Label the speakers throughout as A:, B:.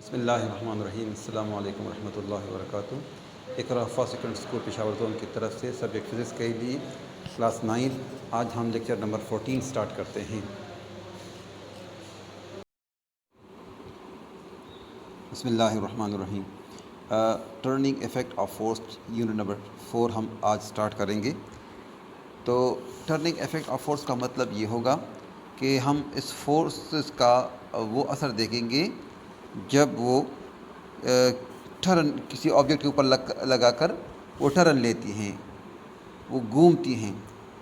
A: بسم اللہ الرحمن الرحیم السلام علیکم ورحمۃ اللہ وبرکاتہ۔ Iqra fast second school Peshawar zone کی طرف سے سبجیکٹ فزکس کے لیے کلاس 9 آج ہم لیکچر نمبر 14 سٹارٹ کرتے ہیں۔ بسم اللہ الرحمن الرحیم۔ Turning effect of force unit number 4 ہم آج سٹارٹ کریں گے۔ تو ٹرننگ ایفیکٹ آف فورس کا مطلب یہ ہوگا کہ ہم اس فورس کا وہ اثر دیکھیں گے جب وہ ٹرن کسی آبجیکٹ کے اوپر لگا کر وہ ٹرن لیتی ہیں، وہ گھومتی ہیں،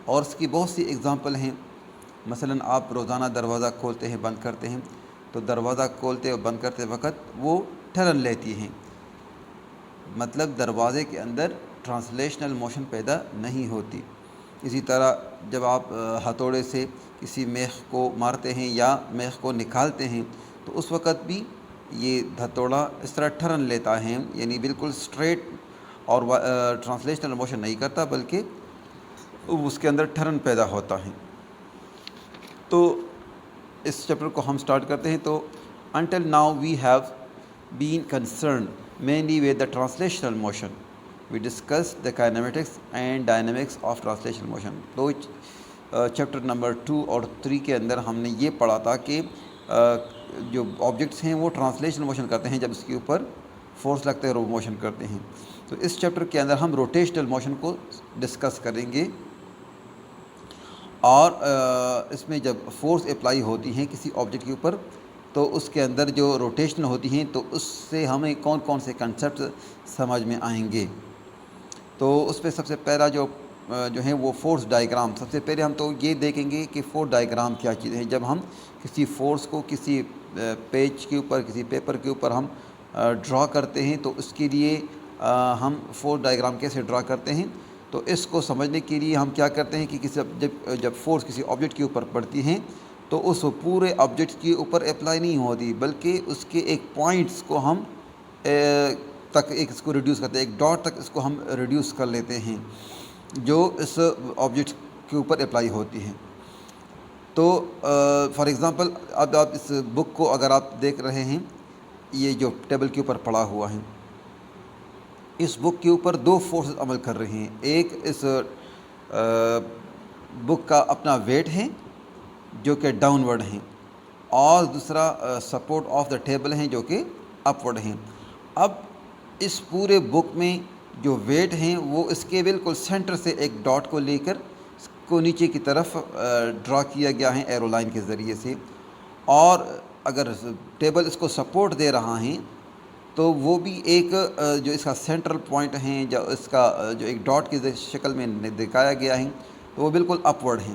A: اور اس کی بہت سی اگزامپل ہیں۔ مثلا آپ روزانہ دروازہ کھولتے ہیں بند کرتے ہیں تو دروازہ کھولتے اور بند کرتے وقت وہ ٹرن لیتی ہیں، مطلب دروازے کے اندر ٹرانسلیشنل موشن پیدا نہیں ہوتی۔ اسی طرح جب آپ ہتھوڑے سے کسی میخ کو مارتے ہیں یا میخ کو نکالتے ہیں تو اس وقت بھی یہ ہتھوڑا اس طرح ٹرن لیتا ہے، یعنی بالکل اسٹریٹ اور ٹرانسلیشنل موشن نہیں کرتا بلکہ اس کے اندر ٹرن پیدا ہوتا ہے۔ تو اس چیپٹر کو ہم سٹارٹ کرتے ہیں۔ تو until now we have been concerned mainly with the translational motion. We discussed the kinematics and dynamics of translational motion. تو چیپٹر نمبر 2 اور 3 کے اندر ہم نے یہ پڑھا تھا کہ جو آبجیکٹس ہیں وہ ٹرانسلیشنل موشن کرتے ہیں، جب اس کے اوپر فورس لگتے ہیں اور وہ موشن کرتے ہیں۔ تو اس چیپٹر کے اندر ہم روٹیشنل موشن کو ڈسکس کریں گے، اور اس میں جب فورس اپلائی ہوتی ہیں کسی آبجیکٹ کے اوپر تو اس کے اندر جو روٹیشن ہوتی ہیں تو اس سے ہمیں کون کون سے کنسیپٹ سمجھ میں آئیں گے۔ تو اس پہ سب سے پہلا جو ہے وہ فورس ڈائیگرام۔ سب سے پہلے ہم تو یہ دیکھیں گے کہ فورس ڈائیگرام کیا چیز ہے۔ جب ہم کسی فورس کو کسی پیج کے اوپر، کسی پیپر کے اوپر ہم ڈرا کرتے ہیں تو اس کے لیے ہم فورس ڈائیگرام کیسے ڈرا کرتے ہیں، تو اس کو سمجھنے کے لیے ہم کیا کرتے ہیں کہ جب فورس کسی آبجیکٹ کے اوپر پڑتی ہیں تو اس پورے آبجیکٹ کے اوپر اپلائی نہیں ہوتی، بلکہ اس کے ایک پوائنٹس کو ہم اس کو ریڈیوس کرتے ہیں، ایک ڈاٹ تک اس کو ہم ریڈیوس کر لیتے ہیں جو اس آبجیکٹ کے اوپر اپلائی ہوتی ہیں۔ تو فار ایگزامپل اب آپ اس بک کو اگر آپ دیکھ رہے ہیں، یہ جو ٹیبل کے اوپر پڑا ہوا ہے، اس بک کے اوپر 2 فورسز عمل کر رہے ہیں۔ ایک اس بک کا اپنا ویٹ ہے جو کہ ڈاؤن ورڈ ہیں، اور دوسرا سپورٹ آف دا ٹیبل ہیں جو کہ اپ ورڈ ہیں۔ اب اس پورے بک میں جو ویٹ ہیں وہ اس کے بالکل سینٹر سے ایک ڈاٹ کو لے کر اس کو نیچے کی طرف ڈرا کیا گیا ہے ایرو لائن کے ذریعے سے، اور اگر ٹیبل اس کو سپورٹ دے رہا ہے تو وہ بھی ایک جو اس کا سینٹرل پوائنٹ ہیں، جو اس کا جو ایک ڈاٹ کی شکل میں دکھایا گیا ہے تو وہ بالکل اپ ورڈ ہیں۔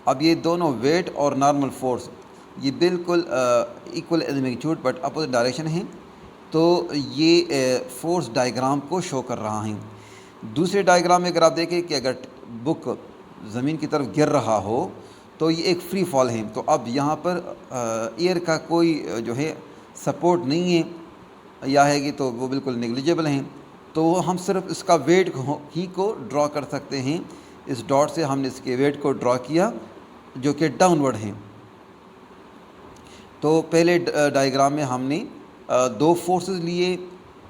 A: اب یہ دونوں ویٹ اور نارمل فورس یہ بالکل equal in magnitude but opposite direction ہیں، تو یہ فورس ڈائیگرام کو شو کر رہا ہے۔ دوسرے ڈائیگرام میں اگر آپ دیکھیں کہ اگر بک زمین کی طرف گر رہا ہو تو یہ ایک فری فال ہے، تو اب یہاں پر ایئر کا کوئی جو ہے سپورٹ نہیں ہے، یا ہے کہ تو وہ بالکل نیگلیجبل ہیں، تو ہم صرف اس کا ویٹ ہی کو ڈرا کر سکتے ہیں۔ اس ڈاٹ سے ہم نے اس کے ویٹ کو ڈرا کیا جو کہ ڈاؤن ورڈ ہیں۔ تو پہلے ڈائیگرام میں ہم نے 2 فورسز لیے،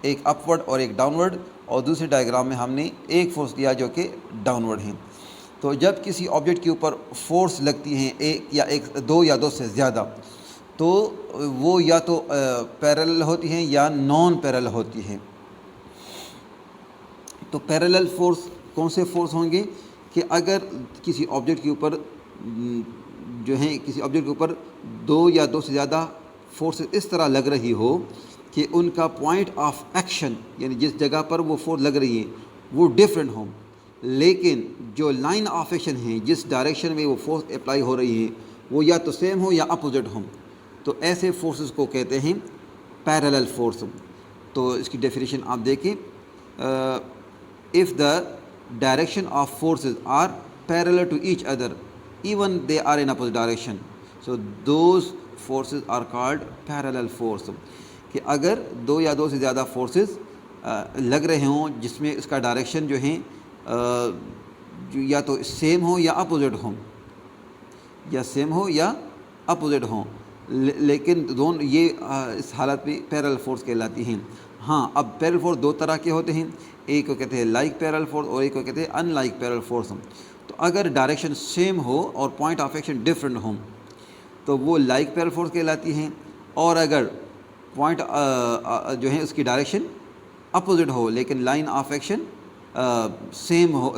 A: ایک اپ ورڈ اور ایک ڈاؤن ورڈ، اور دوسرے ڈائیگرام میں ہم نے ایک فورس لیا جو کہ ڈاؤن ورڈ ہیں۔ تو جب کسی آبجیکٹ کے اوپر فورس لگتی ہیں ایک 2 یا 2 سے زیادہ، تو وہ یا تو پیرلل ہوتی ہیں یا نان پیرلل ہوتی ہیں۔ تو پیرلل فورس کون سے فورس ہوں گے کہ اگر کسی آبجیکٹ کے اوپر جو ہیں کسی آبجیکٹ کے اوپر 2 یا 2 سے زیادہ فورس اس طرح لگ رہی ہو کہ ان کا پوائنٹ آف ایکشن، یعنی جس جگہ پر وہ فورس لگ رہی ہے وہ ڈیفرنٹ ہوں، لیکن جو لائن آف ایکشن ہیں، جس ڈائریکشن میں وہ فورس اپلائی ہو رہی ہے وہ یا تو سیم ہو یا اپوزٹ ہوں، تو ایسے فورسز کو کہتے ہیں پیرلل فورس۔ تو اس کی ڈیفینیشن آپ دیکھیں، if the direction of forces are parallel to each other even they are in opposite direction, so those forces are called parallel force۔ کہ اگر 2 یا 2 سے زیادہ فورسز لگ رہے ہوں جس میں اس کا ڈائریکشن جو ہیں یا تو سیم ہو یا اپوزٹ ہوں، یا سیم ہو یا اپوزٹ ہوں، لیکن دونوں یہ اس حالت میں پیرل فورس کہلاتی ہیں۔ ہاں، اب پیرل فورس دو طرح کے ہوتے ہیں، ایک کو کہتے ہیں لائک پیرل فورس اور ایک کو کہتے ہیں ان لائک پیرل فورس۔ تو اگر ڈائریکشن سیم ہو اور پوائنٹ آف ایکشن ڈفرینٹ ہوں تو وہ لائک پیرل فورس کہلاتی ہیں، اور اگر پوائنٹ جو ہے اس کی ڈائریکشن اپوزٹ ہو لیکن لائن آف ایکشن سیم ہو،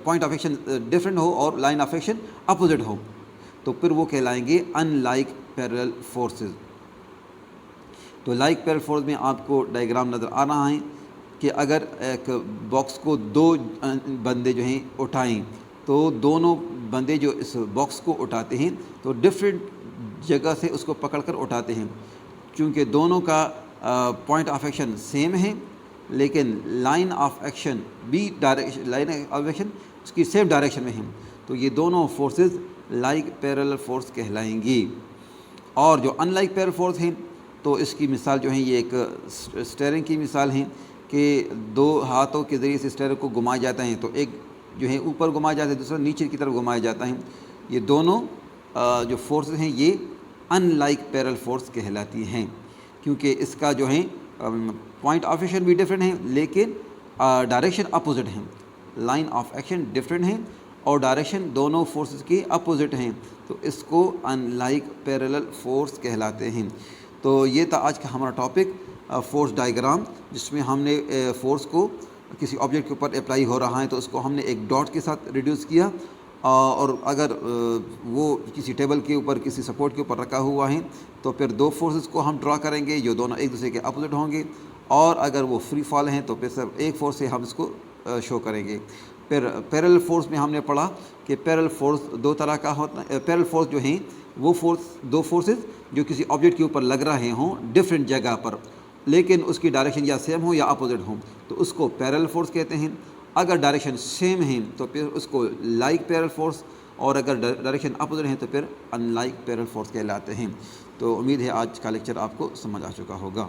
A: پوائنٹ آف ایکشن ڈفرینٹ ہو اور لائن آف ایکشن اپوزٹ ہو، تو پھر وہ کہلائیں گے ان لائک پیرل فورسز۔ تو لائک پیرل فورس میں آپ کو ڈائیگرام نظر آ رہا ہے کہ اگر ایک باکس کو دو بندے جو ہیں اٹھائیں تو دونوں بندے جو اس باکس کو اٹھاتے ہیں تو ڈفرینٹ جگہ سے اس کو پکڑ کر اٹھاتے ہیں، چونکہ دونوں کا پوائنٹ آف ایکشن سیم ہے لیکن لائن آف ایکشن بھی لائن آف ایکشن اس کی سیم ڈائریکشن میں ہیں، تو یہ دونوں فورسز لائک پیرل فورس کہلائیں گی۔ اور جو ان لائک پیرل فورس ہیں تو اس کی مثال جو ہے یہ ایک اسٹیئرنگ کی مثال ہیں کہ دو ہاتھوں کے ذریعے سے اسٹیئرنگ کو گھمایا جاتا ہے، تو ایک جو ہے اوپر گھمایا جاتا ہے، دوسرا نیچے کی طرف گھمایا جاتا ہے۔ یہ دونوں جو فورسز ہیں یہ ان لائک پیرل فورس کہلاتی ہیں، کیونکہ اس کا جو ہے پوائنٹ آف ایکشن بھی ڈفرینٹ ہیں لیکن ڈائریکشن اپوزٹ ہیں، لائن آف ایکشن ڈفرینٹ ہیں اور ڈائریکشن دونوں فورسز کی اپوزٹ ہیں، تو اس کو ان لائک پیرل فورس کہلاتے ہیں۔ تو یہ تھا آج کا ہمارا ٹاپک فورس ڈائیگرام، جس میں ہم نے فورس کو کسی آبجیکٹ کے اوپر اپلائی ہو رہا ہے تو اس کو ہم نے ایک ڈاٹ کے ساتھ ریڈیوس کیا، اور اگر وہ کسی ٹیبل کے اوپر کسی سپورٹ کے اوپر رکھا ہوا ہے تو پھر دو فورسز کو ہم ڈرا کریں گے جو دونوں ایک دوسرے کے اپوزٹ ہوں گے، اور اگر وہ فری فال ہیں تو پھر صرف ایک فورس سے ہم اس کو شو کریں گے۔ پھر پیرل فورس میں ہم نے پڑھا کہ پیرل فورس دو طرح کا ہوتا ہے۔ پیرل فورس جو ہیں وہ دو فورسز جو کسی آبجیکٹ کے اوپر لگ رہے ہوں ڈفرینٹ جگہ پر، لیکن اس کی ڈائریکشن یا سیم ہو یا اپوزٹ ہوں تو اس کو پیرل فورس کہتے ہیں۔ اگر ڈائریکشن سیم ہیں تو پھر اس کو لائک پیرل فورس، اور اگر ڈائریکشن اپوزٹ ہیں تو پھر ان لائک پیرل فورس کہلاتے ہیں۔ تو امید ہے آج کا لیکچر آپ کو سمجھ آ چکا ہوگا۔